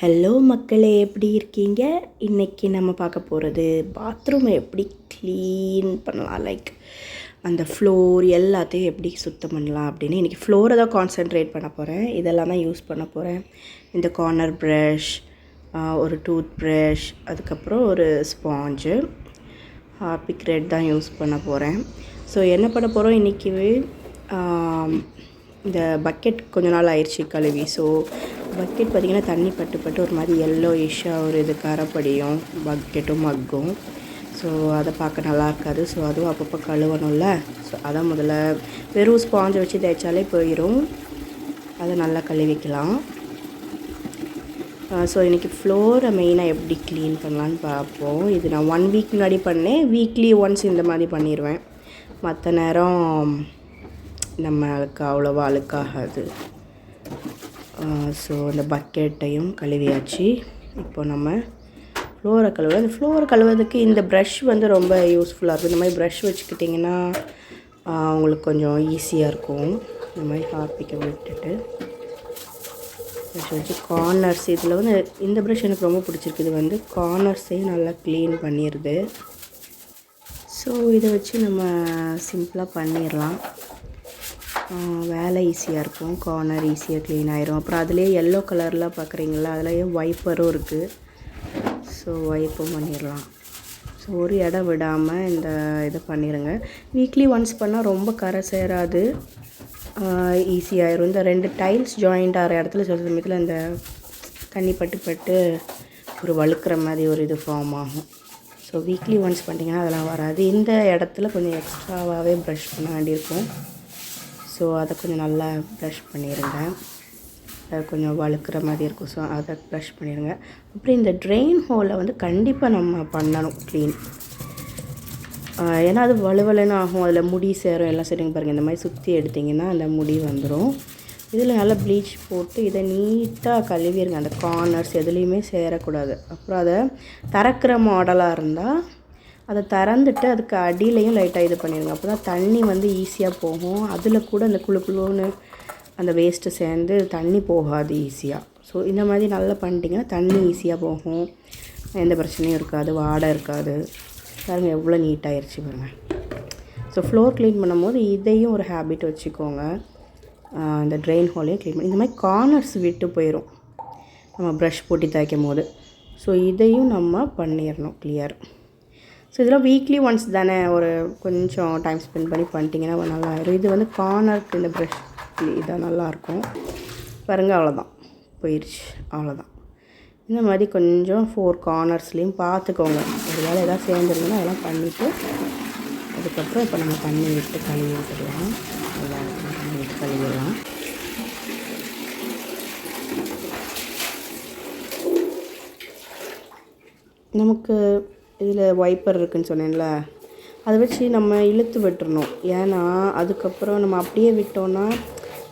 Hello மக்களே, எப்படி இருக்கீங்க? இன்றைக்கி நம்ம பார்க்க போகிறது பாத்ரூமை எப்படி க்ளீன் பண்ணலாம், லைக் அந்த ஃப்ளோர் எல்லாத்தையும் எப்படி சுத்தம் பண்ணலாம் அப்படின்னு. இன்றைக்கி ஃப்ளோரை தான் கான்சென்ட்ரேட் பண்ண போகிறேன். இதெல்லாம் தான் யூஸ் பண்ண போகிறேன். இந்த கார்னர் ப்ரஷ், ஒரு டூத் ப்ரஷ், அதுக்கப்புறம் ஒரு ஸ்பாஞ்சு, பிக் ரெட் தான் யூஸ் பண்ண போகிறேன். ஸோ என்ன பண்ண போகிறோம் இன்றைக்கி, இந்த பக்கெட் கொஞ்ச நாள் ஆயிடுச்சு கழுவி. ஸோ பக்கெட் பார்த்திங்கன்னா தண்ணி பட்டு ஒரு மாதிரி எல்லோயிஷாக ஒரு இது கரைப்படியும் பக்கெட்டும் மக்கும். ஸோ அதை பார்க்க நல்லா இருக்காது. ஸோ அதுவும் அப்பப்போ கழுவணும்ல. ஸோ அதான் முதல்ல வெறும் ஸ்பாஞ்சை வச்சு தேய்ச்சாலே போயிடும். அதை நல்லா கழுவிக்கலாம். ஸோ இன்றைக்கி ஃப்ளோரை மெயினாக எப்படி க்ளீன் பண்ணலான்னு பார்ப்போம். இது நான் 1 வீக் முன்னாடி பண்ணேன். வீக்லி ஒன்ஸ் இந்த மாதிரி பண்ணிடுவேன். மற்ற நேரம் நம்மளுக்கு அவ்வளோவா அழுக்காகாது. ஸோ இந்த பக்கெட்டையும் கழுவியாச்சு. இப்போ நம்ம ஃப்ளோரை கழுவுறோம். இந்த ஃப்ளோரை கழுவுறதுக்கு இந்த ப்ரஷ் வந்து ரொம்ப யூஸ்ஃபுல்லாக இருக்கும். இந்த மாதிரி ப்ரஷ் வச்சுக்கிட்டிங்கன்னா உங்களுக்கு கொஞ்சம் ஈஸியாக இருக்கும். இந்த மாதிரி ஹார்பிக்க விட்டுட்டு ப்ரஷ் வச்சு கார்னர்ஸ், இதில் வந்து இந்த ப்ரஷ் எனக்கு ரொம்ப பிடிச்சிருக்கு. இது வந்து கார்னர்ஸையும் நல்லா க்ளீன் பண்ணிடுது. ஸோ இதை வச்சு நம்ம சிம்பிளாக பண்ணிடலாம். வேலை ஈஸியாக இருக்கும். கார்னர் ஈஸியாக க்ளீன் ஆயிரும். அப்புறம் அதுலேயே எல்லோ கலரில் பார்க்குறீங்களா, அதுலேயே வைப்பரும் இருக்குது. ஸோ வைப்பும் பண்ணிடலாம். ஸோ ஒரு இடம் விடாமல் இந்த இதை பண்ணிடுங்க. வீக்லி ஒன்ஸ் பண்ணால் ரொம்ப கரை சேராது, ஈஸியாகிடும். இந்த 2 டைல்ஸ் ஜாயிண்ட் ஆகிற இடத்துல சில சமயத்தில் இந்த தண்ணி பட்டு ஒரு வழுக்கிற மாதிரி ஒரு இது ஃபார்ம் ஆகும். ஸோ வீக்லி ஒன்ஸ் பண்ணிங்கன்னா அதெல்லாம் வராது. இந்த இடத்துல கொஞ்சம் எக்ஸ்ட்ராவாகவே ப்ரஷ் பண்ண வேண்டியிருக்கும். ஸோ அதை கொஞ்சம் நல்லா ப்ரஷ் பண்ணிடுங்க. அது கொஞ்சம் வழுக்கிற மாதிரி இருக்கும். ஸோ அதை ப்ரஷ் பண்ணிடுங்க. அப்புறம் இந்த ட்ரெயின் ஹோலை வந்து கண்டிப்பாக நம்ம பண்ணணும் க்ளீன். ஏன்னா அது வலுவலுன்னு ஆகும். அதில் முடி சேரும், எல்லாம் சரிங்க பாருங்கள். இந்த மாதிரி சுற்றி எடுத்திங்கன்னா அந்த முடி வந்துடும். இதில் நல்லா ப்ளீச் போட்டு இதை நீட்டாக கழுவிடுங்க. அந்த கார்னர்ஸ் எதுலேயுமே சேரக்கூடாது. அப்புறம் அதை திறக்கிற மாடலாக இருந்தால் அதை திறந்துட்டு அதுக்கு அடியிலையும் லைட்டாக இது பண்ணிடுங்க. அப்போ தான் தண்ணி வந்து ஈஸியாக போகும். அதில் கூட அந்த குழுன்னு அந்த வேஸ்ட்டு சேர்ந்து தண்ணி போகாது ஈஸியாக. ஸோ இந்த மாதிரி நல்லா பண்ணிட்டிங்கன்னா தண்ணி ஈஸியாக போகும். எந்த பிரச்சனையும் இருக்காது, வாடை இருக்காது. பாருங்கள் எவ்வளோ நீட்டாகிடுச்சு பாருங்கள். ஸோ ஃப்ளோர் க்ளீன் பண்ணும்போது இதையும் ஒரு ஹேபிட் வச்சுக்கோங்க. இந்த ட்ரெயின் ஹோலையும் க்ளீன் பண்ணி இந்த மாதிரி கார்னர்ஸ் விட்டு போயிடும் நம்ம ப்ரஷ் போட்டு தேய்க்கும் போது. ஸோ இதையும் நம்ம பண்ணிடணும் கிளியர். ஸோ இதெல்லாம் வீக்லி ஒன்ஸ் தானே, ஒரு கொஞ்சம் டைம் ஸ்பெண்ட் பண்ணி பண்ணிட்டீங்கன்னா நல்லா ஆயிடும். இது வந்து கார்னருக்கு இந்த ப்ரஷ் இதாக நல்லாயிருக்கும் பாருங்கள். அவ்வளோதான், போயிடுச்சு, அவ்வளோதான். இந்த மாதிரி கொஞ்சம் 4 கார்னர்ஸ்லேயும் பார்த்துக்கோங்க. ஒரு வேலை எதாவது சேர்ந்துருந்தோன்னா அதெல்லாம் பண்ணிவிட்டு அதுக்கப்புறம் இப்போ நம்ம தண்ணி விட்டு கழுவி விட்டுடலாம். நல்லா தண்ணி விட்டு கழுவிடலாம். நமக்கு இதில் வைப்பர் இருக்குதுன்னு சொன்னேன்ல, அதை வச்சு நம்ம இழுத்து விட்டுறணும். ஏன்னா அதுக்கப்புறம் நம்ம அப்படியே விட்டோன்னா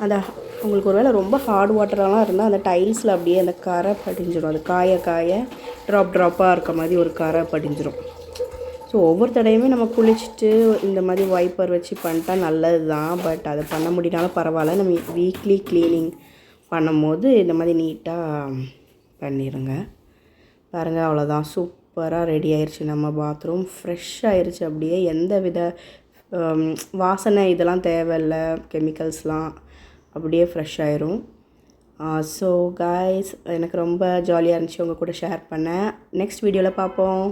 அந்த உங்களுக்கு ஒரு வேளை ரொம்ப ஹார்ட் வாட்டரெலாம் இருந்தால் அந்த டைல்ஸில் அப்படியே அந்த கரை படிஞ்சிடும். அது காய ட்ராப்பாக இருக்க மாதிரி ஒரு கரை படிஞ்சிடும். ஸோ ஒவ்வொரு தடையுமே நம்ம குளிச்சுட்டு இந்த மாதிரி வைப்பர் வச்சு பண்ணிட்டா நல்லது தான். பட் அதை பண்ண முடியினாலும் பரவாயில்ல. நம்ம வீக்லி க்ளீனிங் பண்ணும்போது இந்த மாதிரி நீட்டாக பண்ணிடுங்க. பாருங்கள், அவ்வளோதான். சூப்பராக ரெடி ஆயிடுச்சு. நம்ம பாத்ரூம் ஃப்ரெஷ் ஆயிடுச்சு. அப்படியே எந்த வித வாசனை இதெல்லாம் தேவையில்லை, கெமிக்கல்ஸ்லாம். அப்படியே ஃப்ரெஷ் ஆயிரும். ஸோ காய்ஸ், எனக்கு ரொம்ப ஜாலியாக இருந்துச்சு உங்கள் கூட ஷேர் பண்ணேன். நெக்ஸ்ட் வீடியோவில் பார்ப்போம்.